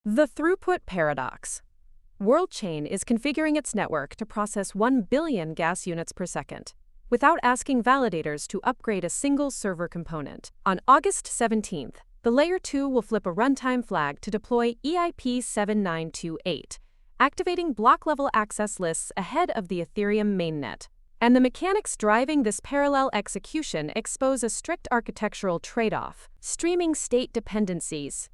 The Throughput Paradox. WorldChain is configuring its network to process 1 billion gas units per second, without asking validators to upgrade a single server component. On August 17th, the Layer 2 will flip a runtime flag to deploy EIP-7928, activating block-level access lists ahead of the Ethereum mainnet. And the mechanics driving this parallel execution expose a strict architectural trade-off: streaming state dependencies.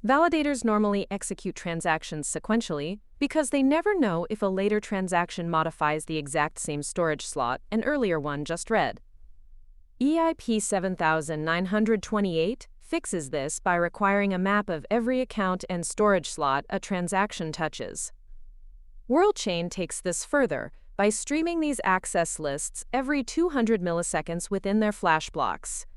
Validators normally execute transactions sequentially because they never know if a later transaction modifies the exact same storage slot an earlier one just read. EIP-7928 fixes this by requiring a map of every account and storage slot a transaction touches. WorldChain takes this further by streaming these access lists every 200 milliseconds within their flash blocks.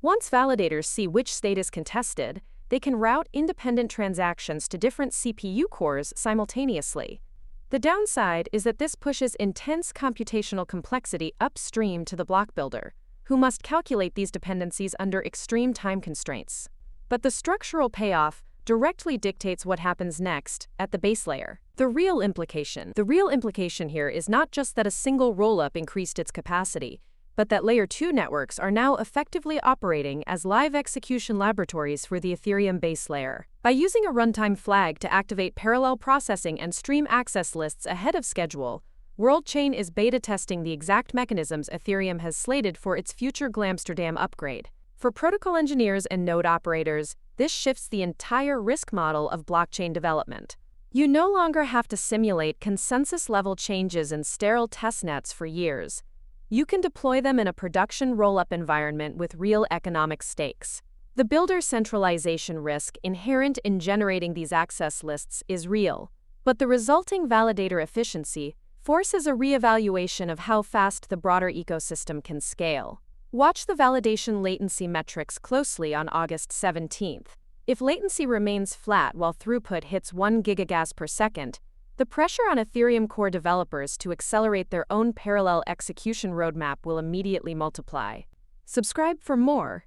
Once validators see which state is contested, they can route independent transactions to different CPU cores simultaneously. The downside is that this pushes intense computational complexity upstream to the block builder, who must calculate these dependencies under extreme time constraints. But the structural payoff directly dictates what happens next at the base layer. The real implication. The real implication here is not just that a single rollup increased its capacity, but that Layer 2 networks are now effectively operating as live execution laboratories for the Ethereum base layer. By using a runtime flag to activate parallel processing and stream access lists ahead of schedule, WorldChain is beta testing the exact mechanisms Ethereum has slated for its future Glamsterdam upgrade. For protocol engineers and node operators, this shifts the entire risk model of blockchain development. You no longer have to simulate consensus-level changes in sterile testnets for years. You can deploy them in a production roll-up environment with real economic stakes. The builder centralization risk inherent in generating these access lists is real, but the resulting validator efficiency forces a reevaluation of how fast the broader ecosystem can scale. Watch the validation latency metrics closely on August 17th. If latency remains flat while throughput hits 1 gigagas per second, the pressure on Ethereum core developers to accelerate their own parallel execution roadmap will immediately multiply. Subscribe for more.